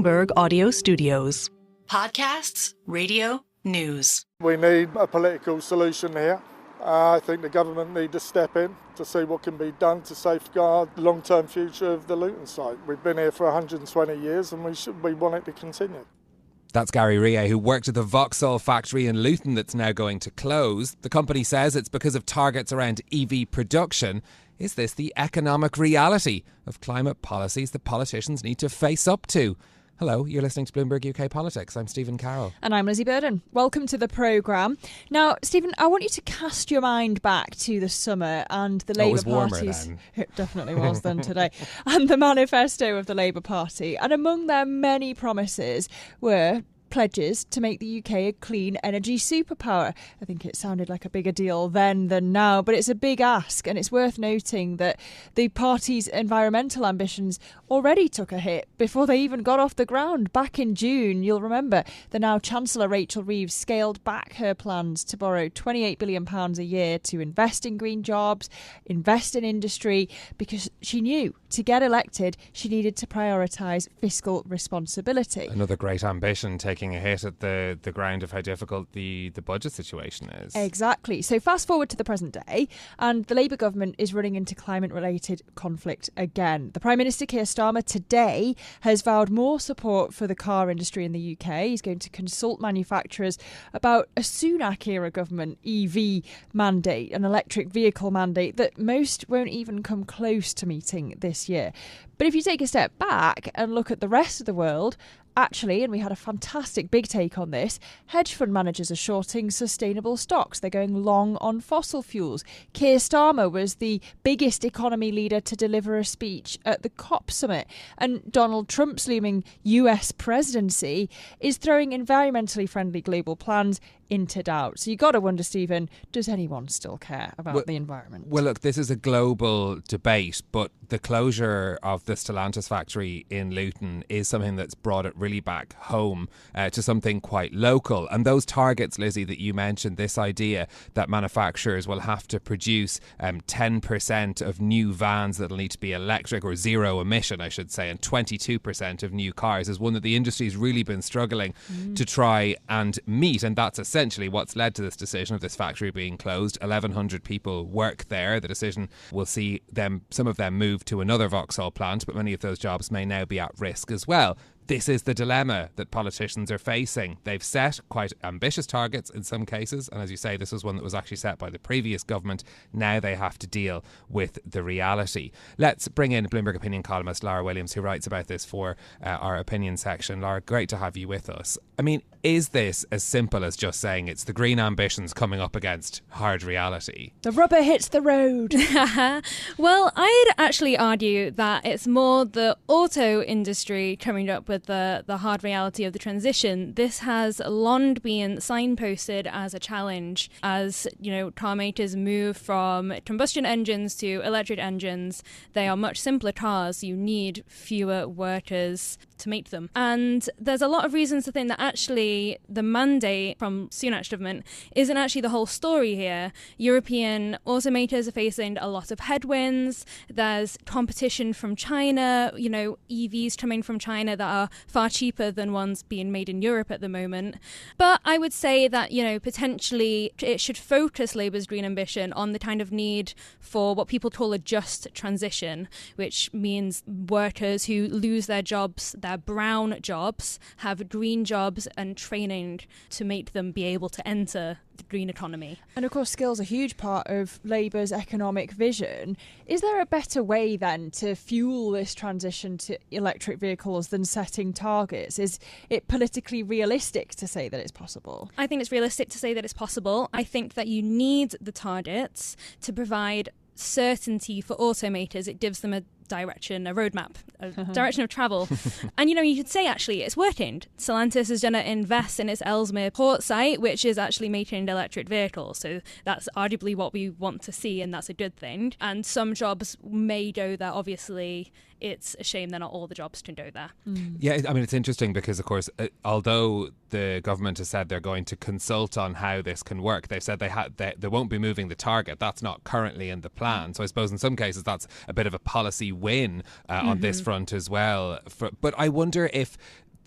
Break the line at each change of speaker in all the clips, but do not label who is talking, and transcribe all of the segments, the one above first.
Bloomberg Audio Studios.
Podcasts, radio, news.
We need a political solution here. I think the government need to step in to see what can be done to safeguard the long-term future of the Luton site. We've been here for 120 years and we want it to continue.
That's Gary Rie, who worked at the Vauxhall factory in Luton that's now going to close. The company says it's because of targets around EV production. Is this the economic reality of climate policies that politicians need to face up to? Hello, you're listening to Bloomberg UK Politics. I'm Stephen Carroll.
And I'm Lizzy Burden. Welcome to the programme. Now, Stephen, I want you to cast your mind back to the summer and the Labour Party's...
Then.
It definitely was then today. And the manifesto of the Labour Party. And among their many promises were pledges to make the UK a clean energy superpower. I think it sounded like a bigger deal then than now, but it's a big ask, and it's worth noting that the party's environmental ambitions already took a hit before they even got off the ground. Back in June, you'll remember, the now Chancellor Rachel Reeves scaled back her plans to borrow £28 billion a year to invest in green jobs, invest in industry, because she knew to get elected she needed to prioritise fiscal responsibility.
Another great ambition, taking a hit at the ground of how difficult the budget situation is.
Exactly. So fast forward to the present day, and the Labour government is running into climate-related conflict again. The Prime Minister Keir Starmer today has vowed more support for the car industry in the UK. He's going to consult manufacturers about a Sunak-era government EV mandate, an electric vehicle mandate that most won't even come close to meeting this year. But if you take a step back and look at the rest of the world, actually, and we had a fantastic big take on this, hedge fund managers are shorting sustainable stocks. They're going long on fossil fuels. Keir Starmer was the biggest economy leader to deliver a speech at the COP summit. And Donald Trump's looming US presidency is throwing environmentally friendly global plans into doubt. So you got to wonder, Stephen, does anyone still care about the environment?
Well, look, this is a global debate, but the closure of the Stellantis factory in Luton is something that's brought it really back home to something quite local. And those targets, Lizzy, that you mentioned, this idea that manufacturers will have to produce 10% of new vans that'll need to be electric or zero emission, I should say, and 22% of new cars is one that the industry's really been struggling to try and meet. And that's essentially what's led to this decision of this factory being closed. 1,100 people work there. The decision will see some of them move to another Vauxhall plant, but many of those jobs may now be at risk as well. This is the dilemma that politicians are facing. They've set quite ambitious targets in some cases, and as you say, this was one that was actually set by the previous government. Now they have to deal with the reality. Let's bring in Bloomberg Opinion columnist Lara Williams, who writes about this for our opinion section. Lara, great to have you with us. I mean, is this as simple as just saying it's the green ambitions coming up against hard reality?
The rubber hits the road.
Well, I'd actually argue that it's more the auto industry coming up with the hard reality of the transition. This has long been signposted as a challenge as, you know, car makers move from combustion engines to electric engines. They are much simpler cars. You need fewer workers to make them. And there's a lot of reasons to think that actually the mandate from Sunak's government isn't actually the whole story here. European automakers are facing a lot of headwinds. There's competition from China, you know, EVs coming from China that are far cheaper than ones being made in Europe at the moment. But I would say that, you know, potentially it should focus Labour's green ambition on the kind of need for what people call a just transition, which means workers who lose their jobs, their brown jobs, have green jobs and training to make them be able to enter the green economy.
And of course, skills are a huge part of Labour's economic vision. Is there a better way then to fuel this transition to electric vehicles than setting targets? Is it politically realistic to say that it's possible?
I think it's realistic to say that it's possible. I think that you need the targets to provide certainty for automakers. It gives them a direction, a roadmap, a direction of travel. And, you know, you could say actually it's working. Stellantis is going to invest in its Ellesmere port site, which is actually making electric vehicles. So that's arguably what we want to see, and that's a good thing. And some jobs may go there, obviously. It's a shame that not all the jobs can go there.
Yeah, I mean, it's interesting because, of course, although the government has said they're going to consult on how this can work, they've said they won't be moving the target. That's not currently in the plan. So I suppose in some cases that's a bit of a policy win on this front as well. But I wonder if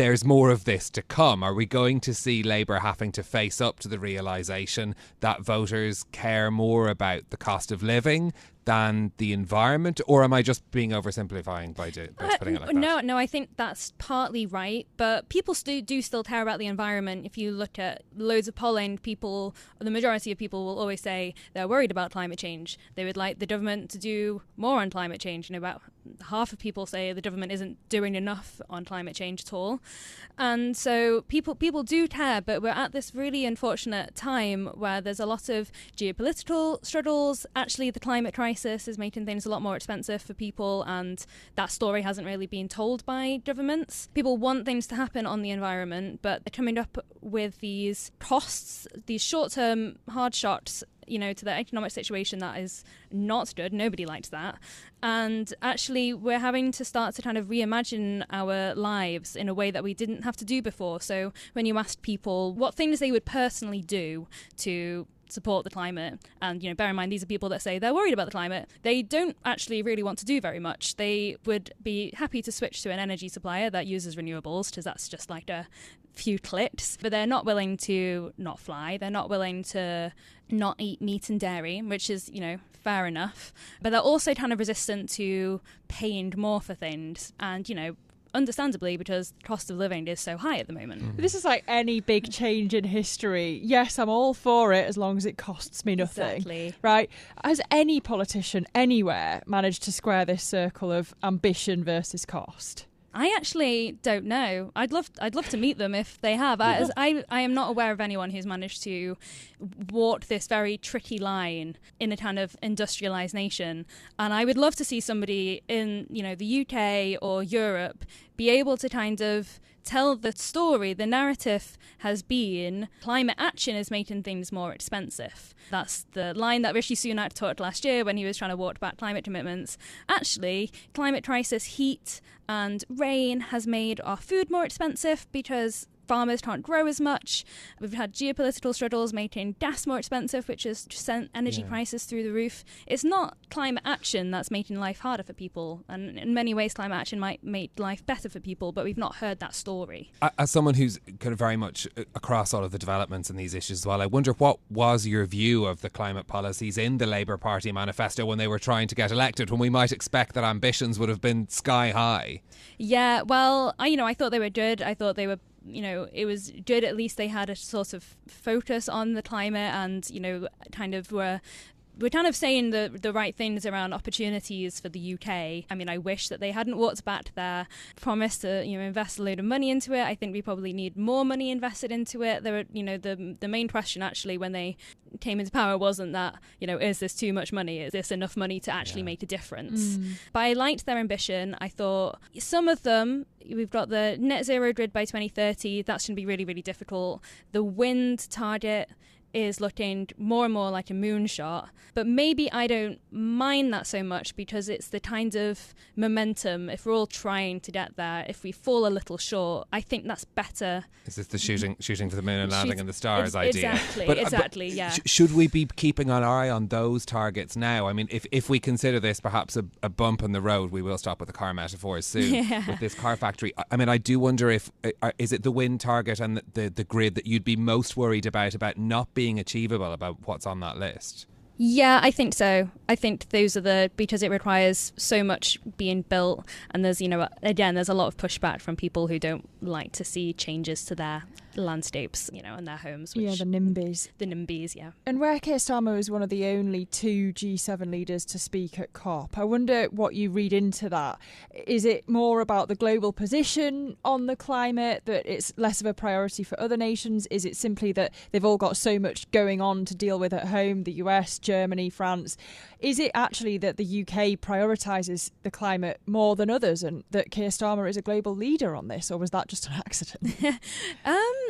there's more of this to come? Are we going to see Labour having to face up to the realisation that voters care more about the cost of living than the environment? Or am I just being oversimplifying by putting it like that?
No, I think that's partly right. But people do still care about the environment. If you look at loads of polling, the majority of people will always say they're worried about climate change. They would like the government to do more on climate change. About half of people say the government isn't doing enough on climate change at all. And so people do care, but we're at this really unfortunate time where there's a lot of geopolitical struggles. Actually, the climate crisis is making things a lot more expensive for people, and that story hasn't really been told by governments. People want things to happen on the environment, but they're coming up with these costs, these short-term hard shocks, to the economic situation that is not good. Nobody likes that. And actually, we're having to start to kind of reimagine our lives in a way that we didn't have to do before. So when you asked people what things they would personally do to support the climate, and bear in mind these are people that say they're worried about the climate, they don't actually really want to do very much. They would be happy to switch to an energy supplier that uses renewables, because that's just like a few clicks, but they're not willing to not fly, they're not willing to not eat meat and dairy, which is fair enough, but they're also kind of resistant to paying more for things, and understandably, because the cost of living is so high at the moment.
This is like any big change in history. Yes, I'm all for it as long as it costs me nothing.
Exactly.
Right? Has any politician anywhere managed to square this circle of ambition versus cost?
I actually don't know. I'd love to meet them if they have. I am not aware of anyone who's managed to walk this very tricky line in a kind of industrialised nation. And I would love to see somebody in, the UK or Europe be able to kind of tell the story. The narrative has been climate action is making things more expensive. That's the line that Rishi Sunak talked last year when he was trying to walk back climate commitments. Actually, climate crisis, heat and rain has made our food more expensive because farmers can't grow as much. We've had geopolitical struggles making gas more expensive, which has sent energy prices through the roof. It's not climate action that's making life harder for people. And in many ways, climate action might make life better for people, but we've not heard that story.
As someone who's kind of very much across all of the developments in these issues as well, I wonder what was your view of the climate policies in the Labour Party manifesto when they were trying to get elected, when we might expect that ambitions would have been sky high?
Yeah, well, I thought they were good. I thought they were it was good. At least they had a sort of focus on the climate, and kind of we're kind of saying the right things around opportunities for the UK. I mean, I wish that they hadn't walked back their promise to invest a load of money into it. I think we probably need more money invested into it. There were the main question actually when they came into power wasn't that is this too much money? Is this enough money to actually make a difference? But I liked their ambition. I thought some of them. We've got the net zero grid by 2030. That's going to be really, really difficult. The wind target is looking more and more like a moonshot, but maybe I don't mind that so much because it's the kind of momentum. If we're all trying to get there, if we fall a little short, I think that's better.
Is this the shooting for the moon and landing in the stars idea?
Exactly, yeah.
Should we be keeping an eye on those targets now? I mean, if we consider this perhaps a bump in the road, we will stop with the car metaphors soon with this car factory. I mean, I do wonder if is it the wind target and the grid that you'd be most worried about not being achievable, about what's on that list?
Yeah, I think so. I think those are because it requires so much being built, and there's again there's a lot of pushback from people who don't like to see changes to their landscapes, and their homes.
Which, the NIMBYs.
The NIMBYs, yeah.
And where Keir Starmer was one of the only two G7 leaders to speak at COP, I wonder what you read into that. Is it more about the global position on the climate, that it's less of a priority for other nations? Is it simply that they've all got so much going on to deal with at home, the US, Germany, France? Is it actually that the UK prioritises the climate more than others and that Keir Starmer is a global leader on this, or was that just an accident?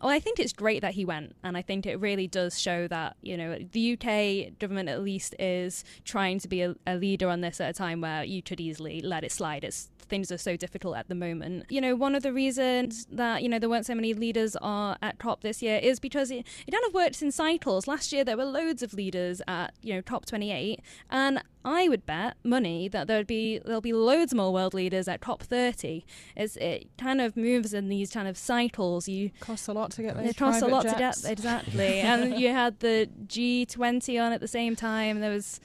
Well, I think it's great that he went, and I think it really does show that, the UK government at least is trying to be a leader on this at a time where you could easily let it slide. It's things are so difficult at the moment. One of the reasons that, there weren't so many leaders are at top this year is because it kind of works in cycles. Last year, there were loads of leaders at, top 28, and I would bet money that there'll be loads more world leaders at top 30. It kind of moves in these kind of cycles.
Costs a lot to get those.
It costs a lot
jets.
to get, exactly. And you had the G20 on at the same time. There was,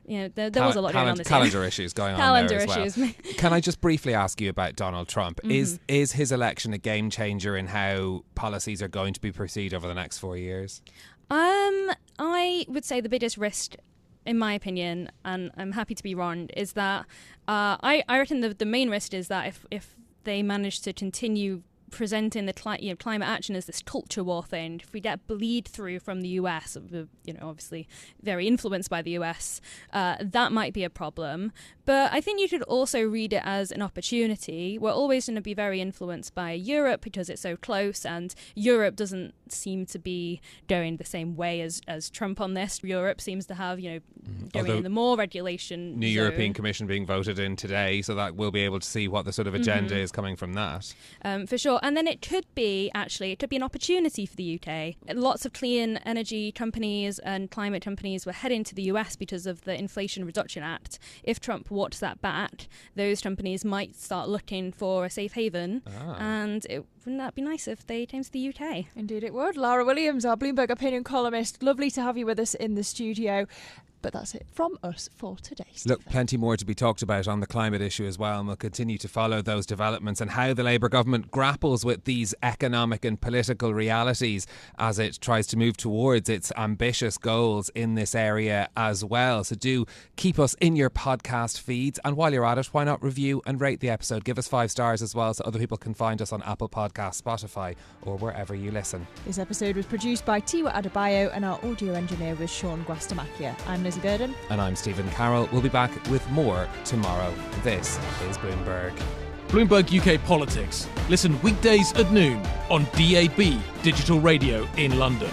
there was a lot going on this
calendar
year.
issues going on
Calendar
there as well.
issues.
Can I just briefly ask you about Donald Trump? Is his election a game changer in how policies are going to be pursued over the next 4 years?
I would say the biggest risk, in my opinion, and I'm happy to be wrong, is that I reckon the main risk is that if they manage to continue presenting the climate action as this culture war thing, if we get bleed through from the US, obviously very influenced by the US, that might be a problem. But I think you could also read it as an opportunity. We're always going to be very influenced by Europe because it's so close, and Europe doesn't seem to be going the same way as Trump on this. Europe seems to have, going in the more regulation
New
zone.
European Commission being voted in today, so that we'll be able to see what the sort of agenda is coming from that.
For sure. And then it could be an opportunity for the UK. Lots of clean energy companies and climate companies were heading to the US because of the Inflation Reduction Act. If Trump walks that back, those companies might start looking for a safe haven. And wouldn't that be nice if they came to the UK?
Indeed it would. Lara Williams, our Bloomberg Opinion columnist. Lovely to have you with us in the studio. But that's it from us for today, Stephen.
Look, plenty more to be talked about on the climate issue as well, and we'll continue to follow those developments and how the Labour government grapples with these economic and political realities as it tries to move towards its ambitious goals in this area as well. So do keep us in your podcast feeds, and while you're at it, why not review and rate the episode? Give us 5 stars as well so other people can find us on Apple Podcasts, Spotify or wherever you listen.
This episode was produced by Tiwa Adebayo and our audio engineer was Sean Guastamakia. I'm Lizzy Burden.
And I'm Stephen Carroll. We'll be back with more tomorrow. This is Bloomberg.
Bloomberg UK Politics. Listen weekdays at noon on DAB Digital Radio in London.